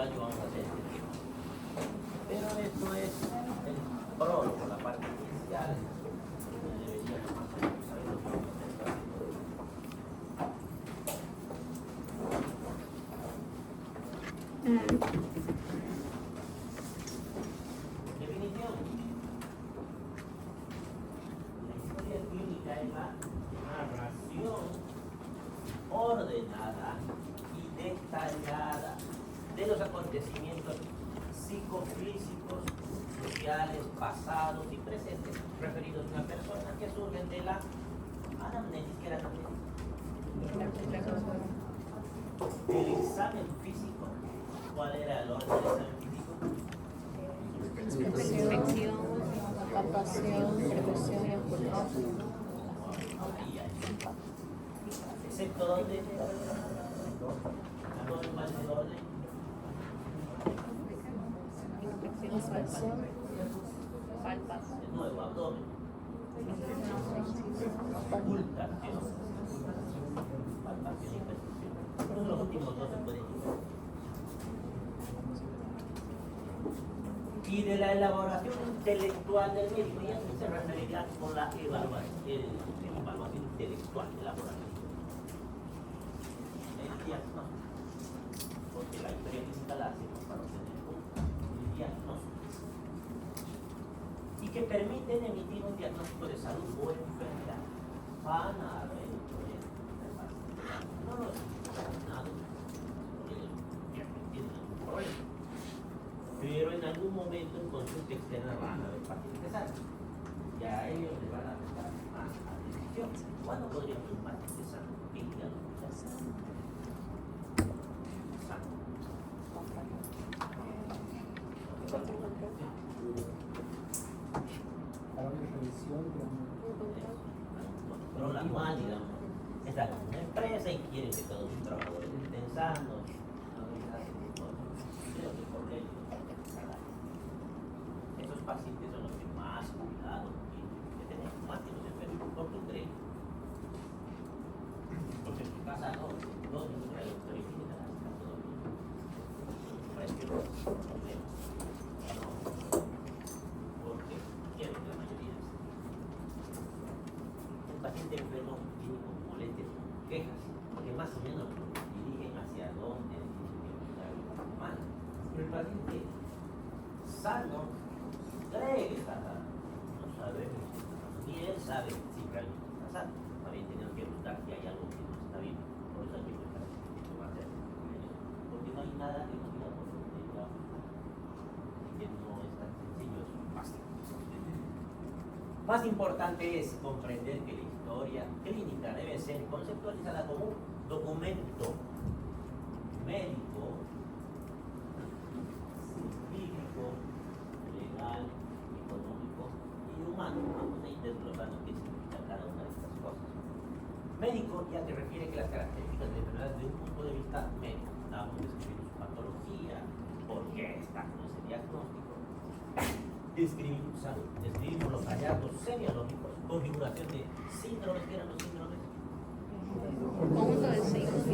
año vamos a hacer. Pero esto es el prólogo, la parte inicial. Deberíamos más o menos saber lo que vamos a hacer. Definición. La historia clínica es la narración ordenada y detallada de los acontecimientos psicofísicos, sociales, pasados y presentes referidos a una persona que surgen de la anamnesis, que era el examen físico. ¿Cuál era el orden del examen físico? Inspección, palpación, prevención y ocultación. ¿Excepto dónde? ¿Todo el mal del orden? Inspección, palpación. De nuevo, abdomen. Ocultación. Palpación y percepción. Pero los últimos dos se pueden quitar. Y de la elaboración intelectual del médico, y eso se referirá con la evaluación intelectual de la laboratorio. El diagnóstico, porque la historia clínica la hacemos para obtener un diagnóstico y que permiten emitir un diagnóstico de salud o enfermedad. Van a haber no lo es nada, porque ellos tienen algún problema. Pero en algún momento en consulta externa van a haber pacientes sanos. Y a ellos les van a prestar más atención. ¿Cuándo podría ser un paciente sano? ¿Qué día lo sano? Control anual, digamos. Está como una empresa y quieren que todos sus trabajadores estén sanos. Esos pacientes son los que más cuidado tienen que tener, más que los enfermos, porque creen. Porque en su casa no ninguna de las clínicas está todo bien. Parece que no es un problema. No, porque quieren que la mayoría esté. El paciente enfermo viene con molestias, con quejas, que más o menos dirigen hacia dónde dirigen la vida humana. Pero el paciente sano cree que está sano, no sabemos si está sano, ni él sabe si realmente está sano. También tenemos que buscar si hay algo que no está bien. Por eso hay que buscar porque no hay nada que nos diga por donde vamos, que no es tan sencillo, es fácil. Más importante es comprender que la historia clínica debe ser conceptualizada como un documento médico, científico, legal, económico y humano. Vamos a ir desglosando qué significa cada una de estas cosas. Médico, ya que refiere que las características de la enfermedad desde un punto de vista médico. Estamos describiendo su patología, por qué está con ese diagnóstico. Describimos los hallazgos semiológicos, configuración de síndromes, que eran los síndromes. Conjunto de signos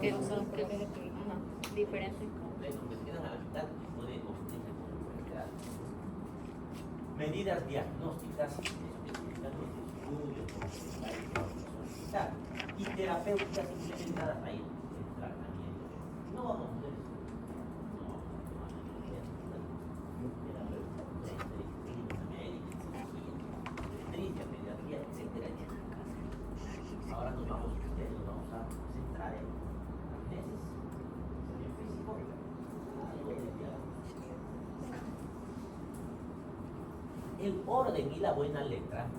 que son diferentes. Completos que se quedan a la mitad y pueden obtener como enfermedad. Medidas diagnósticas, eso que significan los estudios, y terapéuticas implementadas ahí, el tratamiento. No vamos a hacer eso. No vamos a tomar pediatría, etcétera, etcétera. Ahora nos vamos a centrar en anamnesis, examen físico, algo de diagnóstico. El orden y la buena letra, en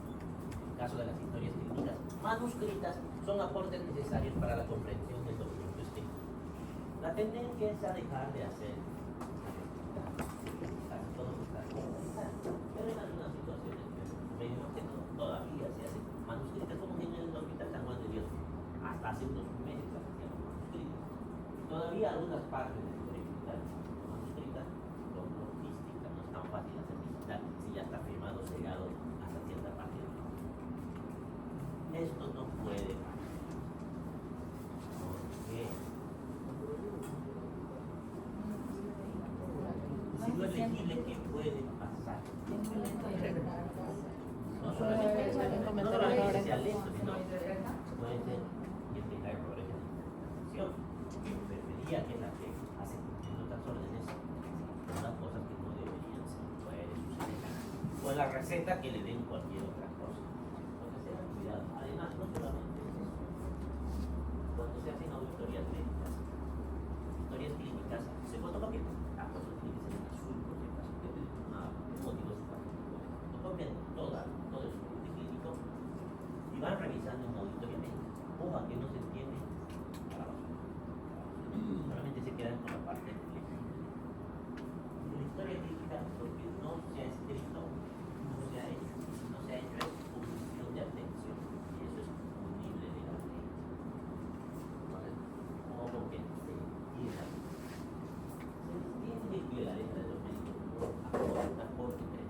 el caso de las historias clínicas manuscritas, son aportes necesarios para la comprensión del documento escrito. La tendencia es a dejar de hacer casi todo está pero en algunas situaciones menos que todavía se hacen manuscritas, como en el Hospital San Juan de Dios hasta hace unos meses se hacían manuscritas. Todavía algunas partes de la historia clínica manuscritas son logísticas, no es tan fácil hacer digital si ya está firmado, sellado hasta cierta parte. Esto no puede pasar. ¿Por qué? posible que puede pasar. No solamente sea lento, sino puede ser que tenga errores en la interpretación. Que enfermería, que es la que hace cumplir otras órdenes, unas cosas que no deberían ser, puede suceder. O en la receta que le den cualquier otra cosa. Entonces tengan cuidado. Además, no solamente eso. Cuando se hacen auditorías médicas, auditorías clínicas, se fotocopia. La foto tiene que ser en azul, por si acaso, que es un motivo específico. Fotocopian todo el expediente clínico y van revisando una auditoría médica. Hoja que no se entiende a la basura. Solamente se quedan con la parte legible. Y la historia clínica, porque no se ha escrito, no se ha hecho. Y si no se ha hecho, es omisión de atención. Y eso es punible legalmente. Entonces, ojo que se entienda. Se entiende que la letra de los médicos no aporta porque creen.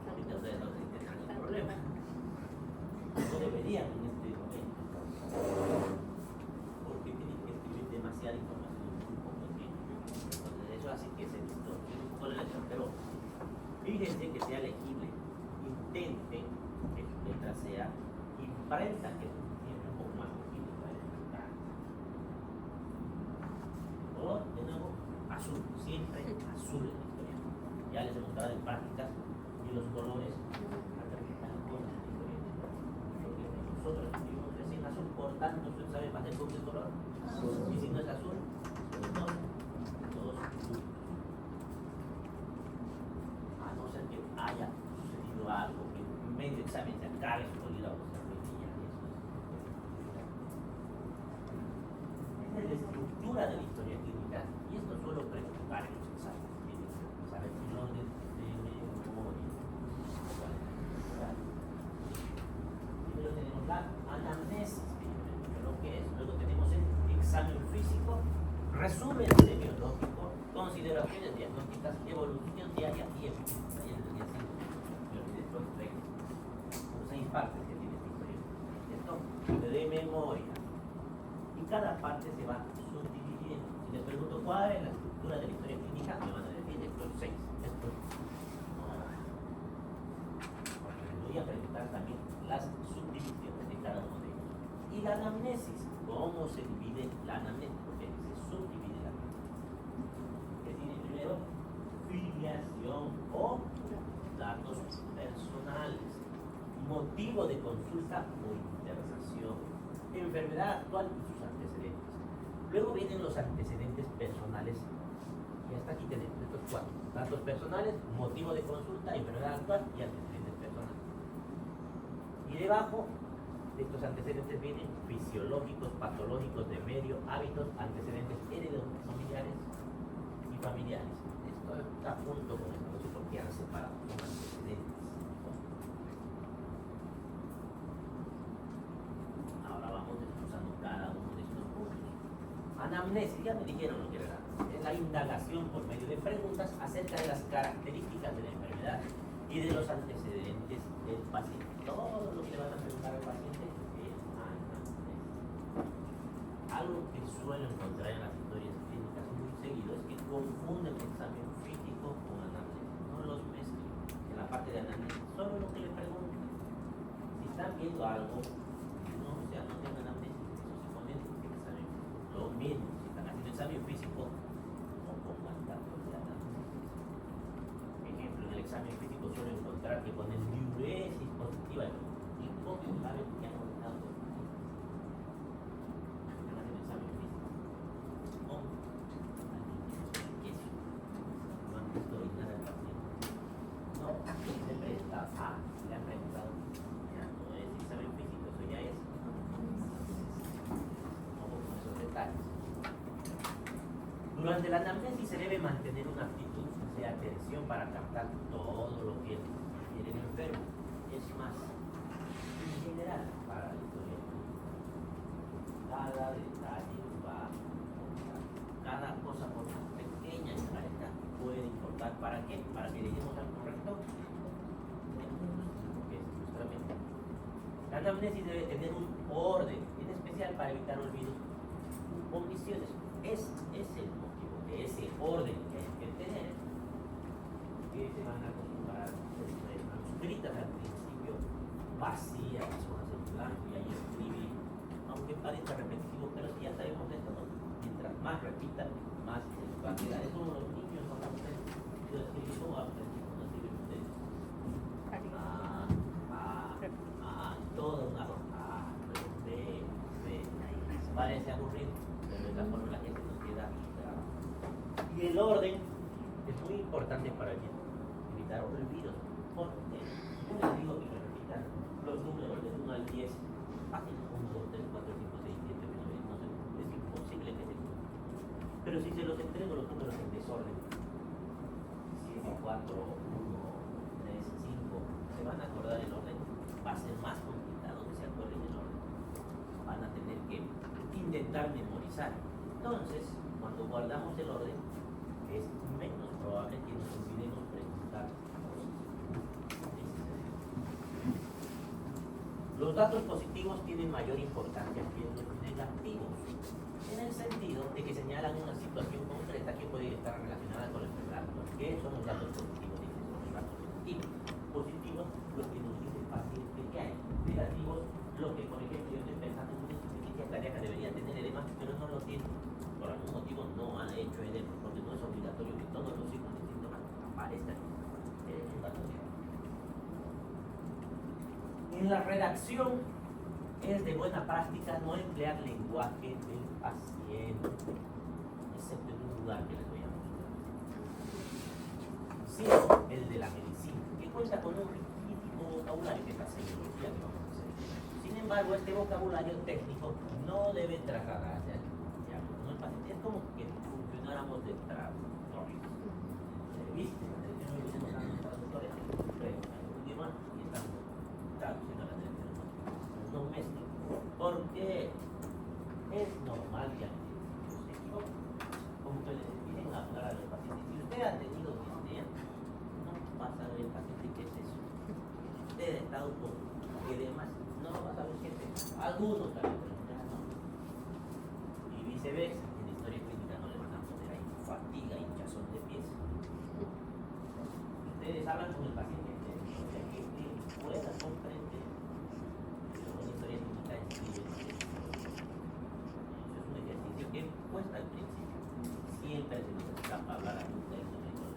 Ahorita ustedes no se entienden el problema. No deberían en este momento. Porque tienen que escribir demasiada información en muy poco tiempo. Entonces eso hace que se distorsione un poco la letra. Pero fíjense que sea legible. Intenten que su letra sea imprenta, que es un poco más legible para interpretar. Color, de nuevo, azul. Siempre azul en la historia. Ya les he mostrado en prácticas y los colores interpretan con la historia. Porque nosotros escribimos recién azul, por tanto, ¿usted sabe más del de color? Y si no es azul, son todos azules. A no ser que haya sucedido algo que en medio examen se acabe su colida o se arruine ya, eso es. Esa es la estructura de la historia clínica y esto suele preocupar en los exámenes. Saber el orden de memoria. Primero tenemos la anamnesis, lo que es. Luego tenemos el examen físico, resumen semiológico, consideraciones diagnósticas, evolución diaria y eficiencia. Y el día 5, me olvidé estos 6 partes que tiene esta historia. Esto de memoria. Y cada parte se va subdividiendo. Si les pregunto cuál es la estructura de la historia clínica, me van a decir estos 6. Estos no. Porque les voy a preguntar también las subdivisiones de cada uno de ellos. Y la anamnesis, cómo se divide la anamnesis, porque se subdivide la anamnesis. Que tiene primero filiación o datos personales, motivo de consulta o internación, enfermedad actual y sus antecedentes. Luego vienen los antecedentes personales y hasta aquí tenemos estos 4. Datos personales, motivo de consulta, enfermedad actual y antecedentes personales. Y debajo de estos antecedentes vienen fisiológicos, patológicos, de medio, hábitos, antecedentes heredofamiliares y familiares. Esto está junto con esto, no sé por qué han separado, son antecedentes. Ahora vamos desglosando cada uno de estos puntos. Anamnesis, ya me dijeron lo que era. Es la indagación por medio de preguntas acerca de las características de la enfermedad y de los antecedentes del paciente. Todo lo que le van a preguntar al paciente es anamnesis. Algo que suelo encontrar en las historias clínicas muy seguido es que confunden el examen físico con anamnesis. No los mezclen. En la parte de anamnesis, solo lo que le preguntan. Si están viendo algo, no se anoten anamnesis, eso se pone en el examen físico. Lo mismo, si están haciendo examen físico, no pongan datos de anamnesis. Por ejemplo, en el examen físico suelo encontrar que ponen diuresis positiva y poco saben que han ordenado los pacientes. Están haciendo examen físico. O queso. No han visto orinar al paciente. No, siempre está le han preguntado. Ya no es examen físico, eso ya es. Ojo con esos detalles. Durante la anamnesis se debe mantener una actitud de atención para captar todo lo que quiere el enfermo. Es más, en general, para la historia clínica, cada detalle va a importar. Cada cosa, por más pequeña que parezca, puede importar. ¿Para qué? Para que lleguemos al correcto. Porque es nuestra mente. La anamnesis debe tener un orden, en especial para evitar olvidos, omisiones. Es el motivo de ese orden que hay que tener, que se van a acostumbrar de manuscritas al principio, vacías, las hojas en blanco, y ahí escribí, aunque parezca repetitivo, pero si ya sabemos esto, ¿no? Mientras más repita, más se les va a quedar. Es como los niños no aprenden. Yo escribí como aprendí, no escriben ustedes. Toda una parece aburrido, pero de esta forma la gente nos queda grabada. Y el orden es muy importante para evitar olvidos, porque no les digo que me repitan los números del 1 al 10, fácil, 1, 2, 3, 4, 5, 6, 7, 8, 9, no sé, es imposible que se cumplan. Pero si se los entrego los números en desorden, 7, 4, 1, 3, 5, se van a acordar el orden, va a ser más complicado que se acuerden el orden. Van a tener que intentar memorizar. Entonces, cuando guardamos el orden, es menos probable que nos olvidemos preguntar cosas. Los datos positivos tienen mayor importancia que los negativos, en el sentido de que señalan una situación concreta que puede estar relacionada con la enfermedad. ¿Qué son los datos positivos? Dicen, son los datos positivos. Positivos, lo que nos dice el paciente que hay. Negativos, lo que, por ejemplo, yo estoy pensando en una insuficiencia cardíaca, debería tener edema, pero no lo tiene. Por algún motivo no han hecho edema, porque no es obligatorio que todos los signos y síntomas aparezcan. Es un dato negativo. En la redacción es de buena práctica no emplear lenguaje del paciente, excepto en un lugar que les voy a mostrar, sino el de la medicina, que cuenta con un riquísimo vocabulario, que es la semiología que vamos a hacer. Sin embargo, este vocabulario técnico no debe trasladarse al diálogo con el paciente. Es como que funcionáramos de traductores. ¿Viste? Estamos traductores, pero en un idioma y estamos traduciendo la televisión. No mezclo. Porque es normal que se equivoquen. Como que les piden hablar a los pacientes. Si usted ha tenido disnea, no va a saber el paciente qué es eso. Usted ha estado con edemas, no va a saber qué es eso. Algunos también, pero ya no. Y viceversa, en la historia clínica no le van a poner ahí fatiga, hinchazón de pies. Ustedes hablan con el paciente que pueda comprender. Pero una historia clínica escribe. Eso es un ejercicio que cuesta al principio. Siempre se nos escapa hablar a un texto mejor.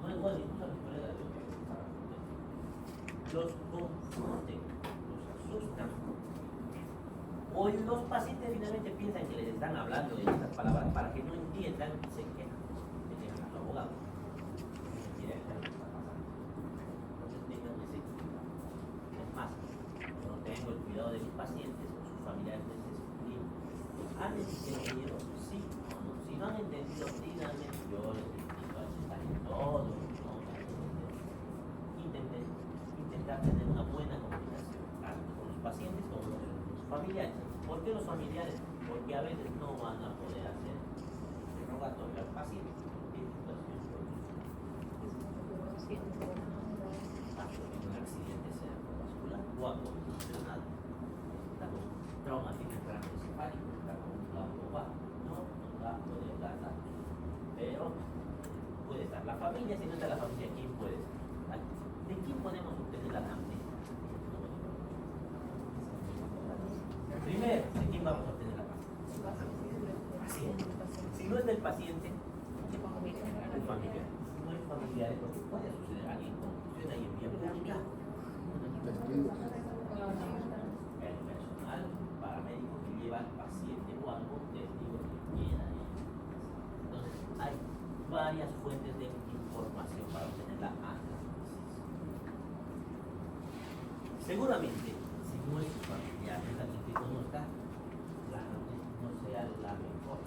No es bueno, incluso a los colegas de los confunden, los asustan. O los pacientes finalmente piensan que les están hablando de estas palabras para que no entiendan y se quejan a su abogado. Mira, esto es lo que está pasando. Entonces tengan ese cuidado. Es más, yo no tengo el cuidado de mis pacientes o sus familiares les explico. ¿Han entendido? Sí o no. Si no han entendido, díganme, yo les explico al estar en todo. Intentar tener una buena comunicación, tanto con los pacientes como con los familiares. ¿Por qué los familiares? Porque a veces no van a poder hacer interrogatorio al paciente. ¿Qué situación un accidente cerebrovascular o algo condicionado? Está con traumatismo craneoencefálico, está con un glaucoma, no va a poder dar datos. Pero puede estar la familia, si no está la familia, ¿quién puede ser? ¿De quién podemos obtener la anamnesis? Primero, ¿de quién vamos a obtener la paciente? Si no es del paciente, el familiar. No es familiar, porque puede suceder a alguien con confusión ahí en vía pública. El personal paramédico que lleva al paciente o algún testigo que quiera. Entonces, hay varias fuentes de información para obtener la anamnesis. Seguramente, si no es su familiar, es alguien que conozca, la anamnesis no sea la mejor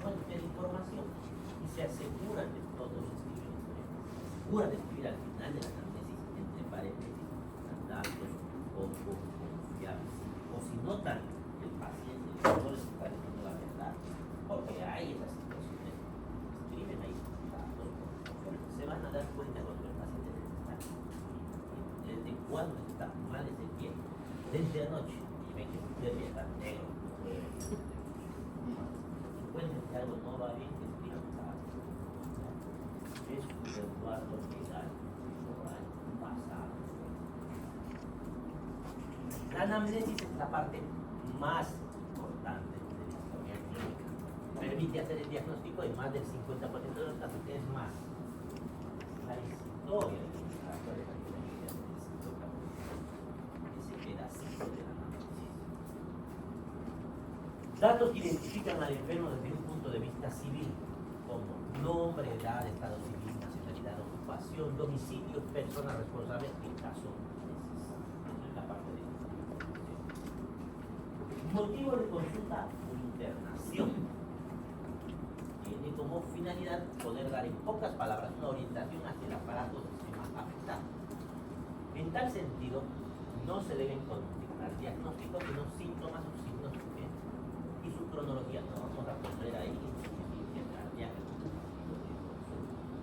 fuente de información y se aseguran de todos escribir historia. Se aseguran de escribir al final de la anamnesis, entre paréntesis, datos poco confiables. O si notan que el paciente no les está diciendo la verdad, porque hay esas situaciones, escriben ahí datos confiables. Se van a dar cuenta cuando el paciente les está desde cuándo está mal ese pie, desde anoche, y ven que el pie está negro. Encuentren que algo no va bien, que escriban, Eduardo Vidal pasado. La anamnesis es la parte más importante de la historia clínica. Permite hacer el diagnóstico en más del 50% de los casos. Es más, la historia de los casos de la clínica es del 50%. Ese pedacito de la anamnesis. Datos que identifican al enfermo desde un punto de vista civil, como nombre, edad, estado civil, nacionalidad, ocupación, domicilio, persona responsable en caso necesario. Esa es la parte de identificación. Motivo de consulta o internación. Tiene como finalidad poder dar en pocas palabras una orientación hacia el aparato del sistema afectado. En tal sentido, no se deben consignar diagnósticos, sino síntomas o signos y su cronología. No vamos a poner ahí insuficiencia cardíaca,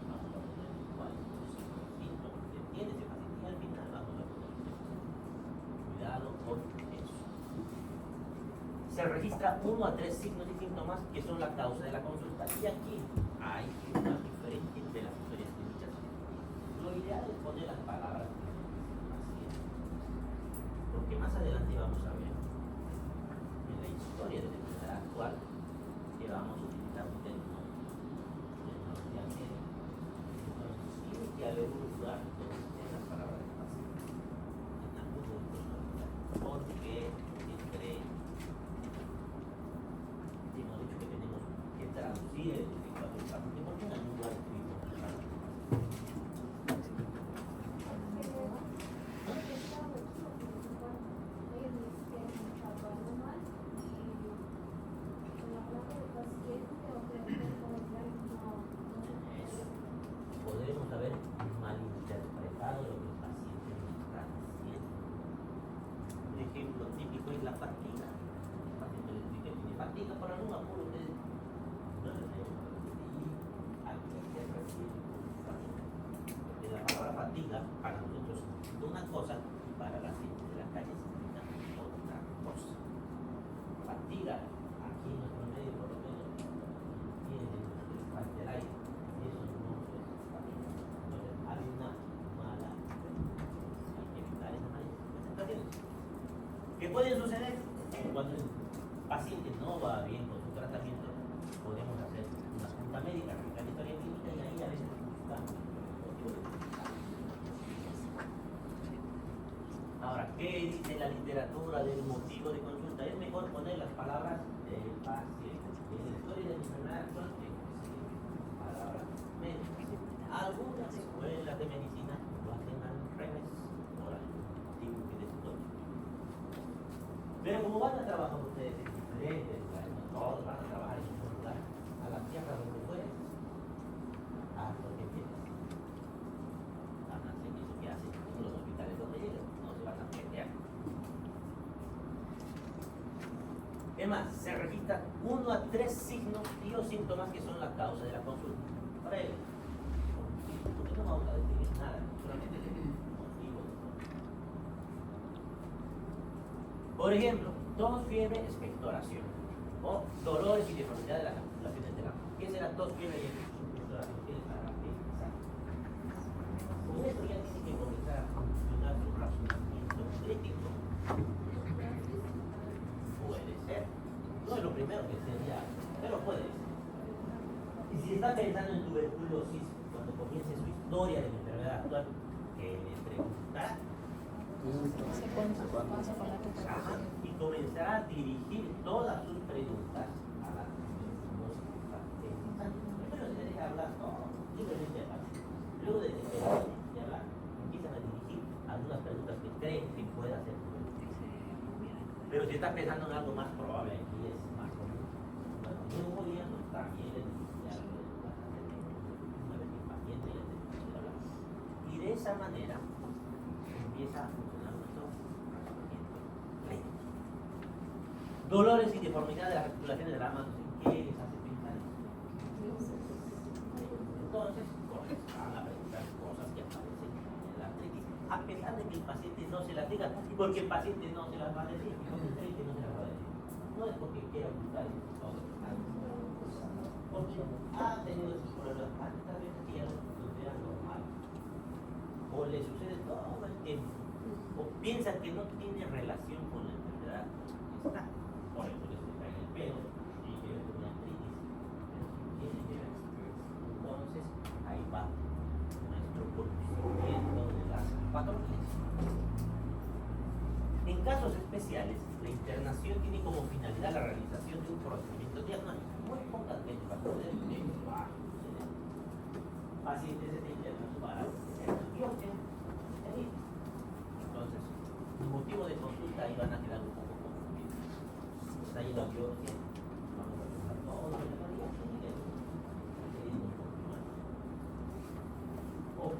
vamos a poner cuáles son los síntomas que tiene ese paciente y al final vamos a poner cuidado con eso. Se registra 1 a 3 signos y síntomas que son la causa de la consulta y aquí hay una diferencia de las historias clínicas. Lo ideal es poner las palabras del paciente, porque más adelante vamos a ver en la historia de la enfermedad actual que vamos a utilizar un término de médica. Entonces tiene que haber un lugar donde estén las palabras del paciente en algún momento de la vida, porque entre hemos dicho que tenemos que traducir el lenguaje del paciente, porque en algún lugar escribimos las palabras del paciente. Podemos haber malinterpretado lo que el paciente nos está diciendo. Un ejemplo típico es la fatiga. El paciente le dice que tiene fatiga por algún apuro, ustedes no le tenemos y aquí se refiere fatiga. Porque la palabra fatiga para nosotros es una cosa y para la gente de la calle significa otra cosa. Fatiga, aquí en nuestro medio por lo menos, tiene el falta del aire. Eso no es fatiga. Entonces, hay una mala interpretación. Hay que evitar esas malas interpretaciones. ¿Qué pueden suceder? Cuando el paciente no va bien con su tratamiento, podemos hacer una junta médica, revisar la historia clínica y ahí a veces buscamos el motivo de consulta. Ahora, ¿qué dice la literatura del motivo de consulta? Es mejor poner las palabras del paciente. En la historia de la enfermedad actual tenemos palabras médicas. Algunas escuelas de medicina lo hacen al revés, por algún motivo que desconozco. Pero como van a trabajar ustedes en diferentes lugares, no todos van a trabajar en un mismo lugar, a la tierra donde fueres, haz lo que quieras. Van a hacer eso que hacen en los hospitales donde llegan, no se van a pelear. Es más, se registran 1 a 3 signos y o síntomas que son la causa de la consulta. Breve. Porque no vamos a decir nada, solamente el motivo de consulta. Por ejemplo, tos, fiebre, expectoración. O dolores y deformidad de las articulaciones de la mano. ¿Qué será tos, fiebre y expectoración? ¿Qué para empezar? Con esto ya tiene que comenzar a funcionar su razonamiento crítico. Puede ser. No es lo primero que sería, pero puede ser. Y si está pensando en tuberculosis, cuando comience su historia de la enfermedad actual, que le preguntará. Ajá, y comenzará a dirigir todas sus preguntas a la tuberculosis que está pensando. Primero se deja hablar todo, libremente al paciente. Luego de hablar, empiezan a dirigir algunas preguntas que creen que pueda hacer tuberculosis. Pero si está pensando en algo más probable, aquí es más común. Una neumonía, pues también le dirigirá bastante tiempo. Una vez que el paciente ya termina de hablar. Y de esa manera empieza a funcionar nuestro razonamiento clínico. Dolores y deformidad de las articulaciones de la mano, ¿qué les hace pensar eso? Entonces, van a preguntar cosas que aparecen en la artritis, a pesar de que el paciente no se las diga, porque el paciente no se las va a decir, porque cree que no se las va a decir. No es porque quiera ocultar el todo, porque ha tenido esos problemas tantas veces que ya lo considera normal, o le sucede todo el tiempo, o piensa que no tiene relación con la enfermedad que está. Por eso le se cae el pelo y que es una artritis, pero si tiene entonces ahí va nuestro conocimiento de las patologías. En casos especiales, la internación tiene como finalidad la realización de un procedimiento diagnóstico. Muy pocas veces va a poder pacientes se internan para biopsia. Entonces, el motivo de consulta ahí van a quedar un poco confundidos. Está yendo a biopsia, vamos a preguntar todo lo que varía, o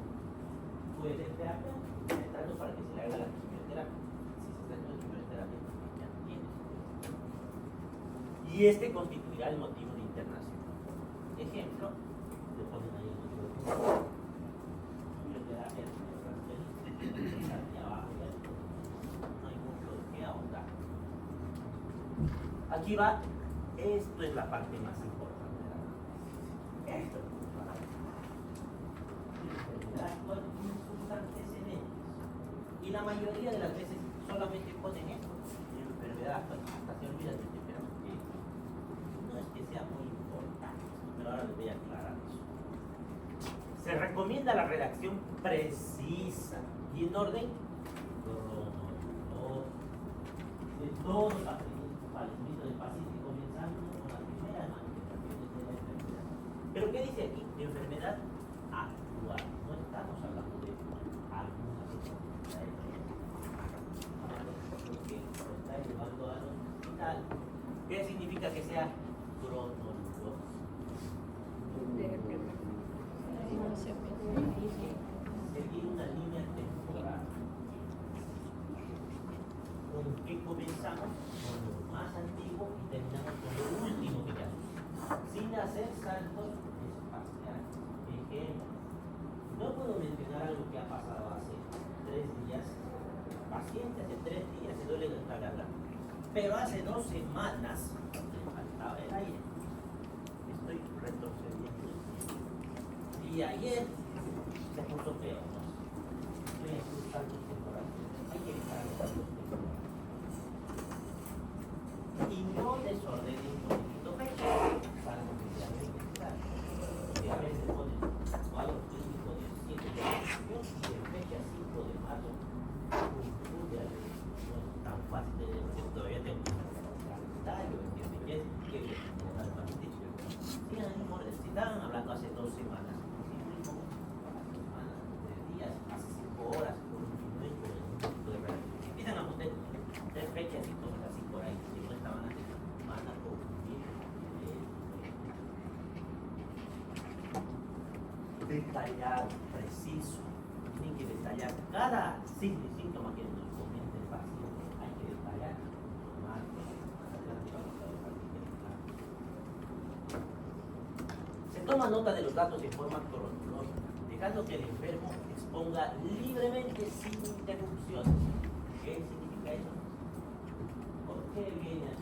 puede ser terapia, entrando para que se le haga la quimioterapia. Y este constituirá el motivo de internación. Ejemplo, le ponen ahí el motivo de internación. Quimioterapia, aquí abajo, no hay mucho de qué ahondar. Aquí va, esto es la parte más importante de la analísis. Esto es la enfermedad actual tiene sus antecedentes. Y la mayoría de las veces solamente ponen esto, enfermedad actual, hasta se olvidan de temperatura. No es que sea muy importante, pero ahora les voy a aclarar eso. Se recomienda la redacción precisa y en orden cronológico de todos los padecimientos del paciente, comenzando con las primeras manifestaciones de la enfermedad. ¿Pero qué dice aquí? Enfermedad actual. No estamos hablando de algunas enfermedades. Porque lo está llevando al hospital. ¿Qué significa que sea cronológico? Seguir una línea temporal. ¿Con qué comenzamos? Con lo más antiguo y terminamos con lo último que ya sin hacer saltos espaciales. Ejemplo, no puedo mencionar algo que ha pasado hace 3 días. Paciente hace 3 días se duele nuestra garganta, pero hace 2 semanas le faltaba el aire. Estoy retrocediendo. Y ayer se puso peor, ¿no? Estoy haciendo saltos temporales. Hay que evitar los saltos temporales. Y no desordenen un poquito fecha para que sea necesario. Porque a veces ponen cuadro clínico del 7 de junio y de fecha 5 de marzo. No es tan fácil de decir, todavía tengo que hacer el calendario, ¿entiendes? Que al paciente. Si estaban hablando hace 2 semanas, días, hace 5 horas, con un minuto de relación. Empiezan a poner 3 fechas y cosas así por ahí, que no estaban hace semanas o detallado, preciso. Tienen que detallar cada signo y síntoma que nos comente el paciente. Hay que detallar más. Se toma nota de los datos en forma cronológica, dejando que el enfermo exponga libremente sin interrupciones. ¿Qué significa eso? ¿Por qué viene a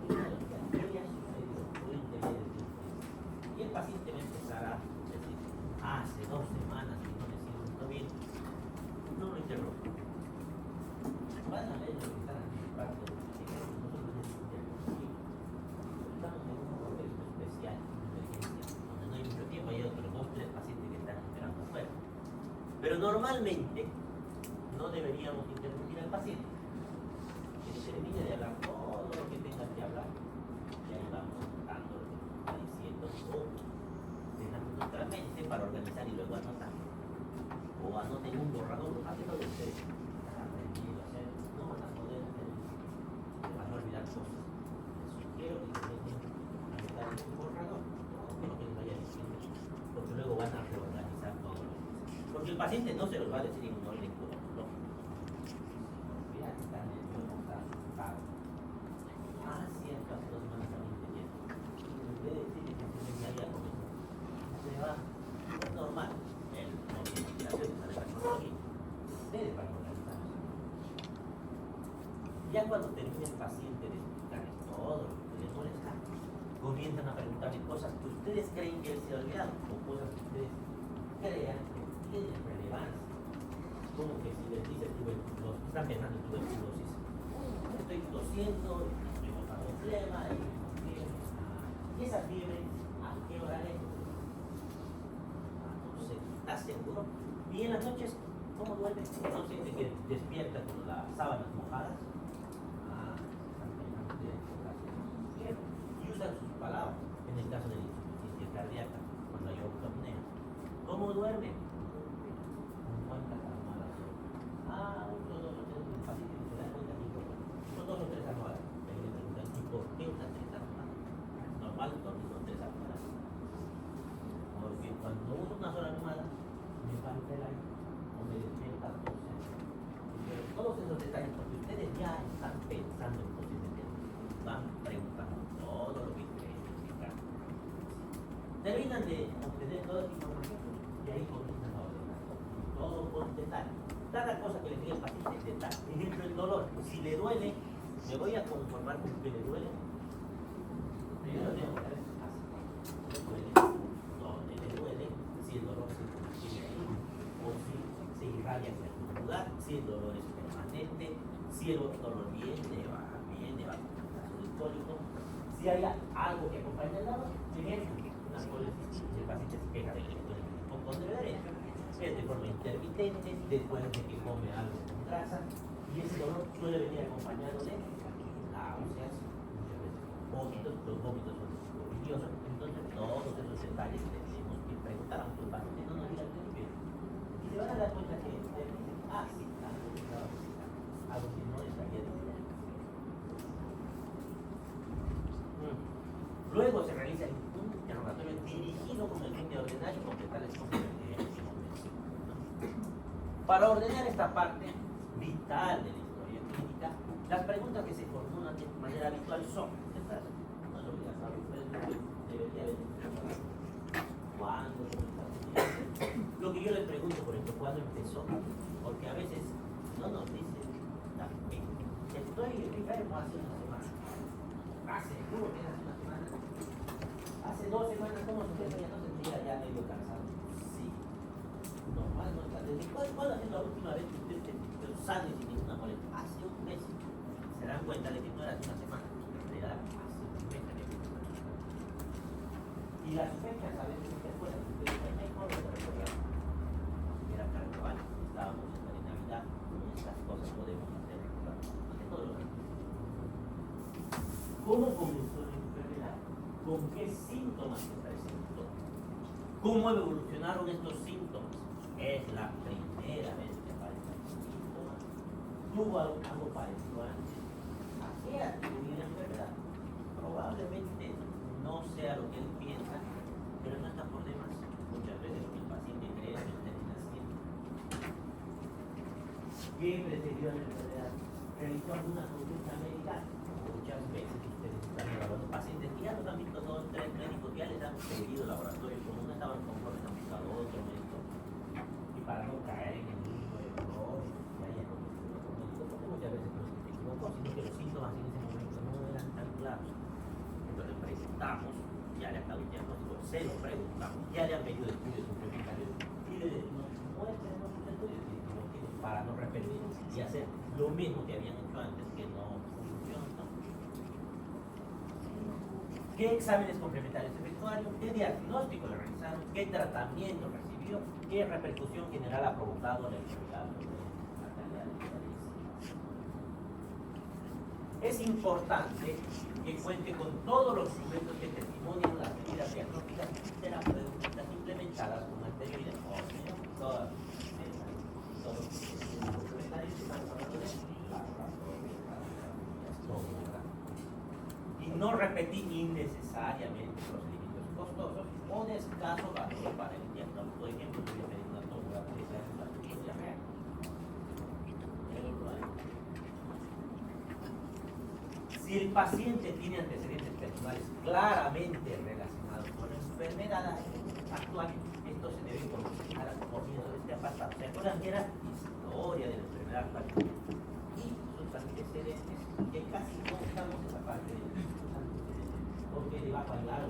porque ya sucedió, puede tener el tiempo. Y el paciente va a empezar a decir, hace 2 semanas que no me siento bien, no lo interrumpo. Van a leer lo que están anticipando, nosotros necesitamos. Estamos en un contexto especial, donde no hay mucho tiempo, hay otros 2 o 3 pacientes que están esperando afuera. Pero normalmente no deberíamos interrumpir al paciente. Que se termine de hablar todo lo que tenga que hablar. Y ahí vamos anotando lo que está diciendo o dejando nuestra mente para organizar y luego anotar. O anoten un borrador, háganlo de ustedes. Han aprendido a hacer, no van a poder hacer, se van a olvidar cosas. Les sugiero que se dejen anotar en un borrador, todo lo que les vaya diciendo, porque luego van a reorganizar todo lo que dicen. Porque el paciente no se los va a decir en un orden cronológico. Mira, está nervioso, está asustado. Ah, cierto, hace 2 semanas también tenía. En vez de decirle que se había comido, se va, es normal. El movimiento de la cronología. Ustedes van a organizar. Ya cuando termine el paciente de explicarles todo lo que les molesta, comienzan a preguntarle cosas que ustedes creen que él se ha olvidado o cosas que ustedes crean que tiene relevancia. Como que si les dice tuberculosis, están pensando en tuberculosis, estoy tosiendo, estoy botando flema, y esa fiebre, ¿a qué hora es? Entonces, ¿estás seguro? Y en las noches, ¿cómo duerme? ¿No siente que despierta con las sábanas mojadas? Están pensando que fiebre. Y usan sus palabras, en el caso de la insuficiencia cardíaca, cuando hay ortopnea. ¿Cómo duerme? Con cuántas almohadas son. Uno, dos o tres, el paciente se da cuenta que son 2 o 3 almohadas. Pero le preguntan, ¿y por qué usan 3 almohadas? Normal dormir con 3 almohadas. Porque cuando uso una sola almohada, me falta el aire o me despierta todos esos detalles, porque ustedes ya están pensando en posibles, van preguntando todo lo que creen explicar. Terminan de obtener toda esa información y ahí comienzan a ordenar todo con detalle. Cada cosa que le diga el paciente es detalle. Por ejemplo, el dolor. Si le duele, me voy a conformar con que le duele. Primero tengo que ver así. ¿Dónde le duele? Si el dolor se contiene ahí o si se irradia hacia algún lugar, si el dolor es permanente, si el dolor viene, va con caso del cólico, si hay algo que acompaña el lado, por ejemplo, una colecitis, el paciente se queja de que le duele un poco de derecho, es de forma intermitente, después de que come algo con grasa, y ese dolor suele venir acompañado de náuseas, muchas veces vómitos, los vómitos son religiosos, entonces todos esos detalles tenemos que preguntar, aunque el paciente no nos diga el principio. Y se van a dar cuenta que sí, algo que no estaría diciendo. Luego se realiza un interrogatorio dirigido con el fin de ordenar y completar el conocimiento. Para ordenar esta parte vital de la historia clínica, las preguntas que se formulan de manera habitual son estas. No lo voy a saber, debería haber. ¿Cuándo? Lo que yo les pregunto, por ejemplo, ¿cuándo empezó? Porque a veces no nos dicen la fecha. Estoy enfermo hace una semana. Seguro que hace una semana. Hace 2 semanas, ¿cómo se siente? Ya no sentía ya medio cansado. Sí. Normal, no está. ¿Desde cuándo ha sido la última vez que usted se sintió sano y sin ninguna molestia? Hace un mes. Se dan cuenta de que no era hace una semana. Era hace un mes. Y las fechas a veces se acuerdan. Ustedes mejor lo recuerdan. Era carnaval, estábamos en Navidad. Estas cosas podemos hacer recordar. Ante todo lo demás. ¿Cómo comenzó la enfermedad? ¿Con qué síntomas se presentó? ¿Cómo evolucionaron estos síntomas? Es la primera vez que aparecen los síntomas. ¿Tuvo algo parecido antes? ¿A qué atribuir la enfermedad? Probablemente no sea lo que él piensa, pero no está por demás. Muchas veces lo que el paciente cree es lo termina siendo. ¿Qué precedió a la enfermedad? ¿Realizó alguna consulta médica? Muchas veces ustedes están evaluando pacientes que ya los han visto 2 o 3 médicos, ya les han pedido laboratorio, como no estaban conformes, han buscado otro médico. Y para no caer en el mismo error, ya no buscan otro médico, porque muchas veces no es que se equivocó, sino que los síntomas en ese momento no eran tan claros. Entonces le presentamos, ya le acabo el diagnóstico, se lo preguntamos, ya le han pedido estudios complementarios y le decimos, muéstrenos sus estudios para no repetir y hacer lo mismo que habían hecho antes, que no funcionó. ¿Qué exámenes complementarios efectuaron? ¿Qué diagnóstico le realizaron? ¿Qué tratamiento recibió? ¿Qué repercusión general ha provocado la enfermedad sobre la calidad de vida de ese? Es importante que cuente con todos los documentos que testimonian las medidas diagnósticas y terapéuticas implementadas con anterioridad. Todas y no repetir innecesariamente procedimientos costosos o de escaso valor para el diagnóstico. Por ejemplo, voy a pedir una tomografía de la cirugía real. Si el paciente tiene antecedentes personales claramente relacionados con la enfermedad actual, esto se debe comunicar por medio de este apartado. ¿Se acuerdan que era historia de la enfermedad actual? Y sus antecedentes, que casi no usamos esa parte de sus antecedentes, porque le va a fallar o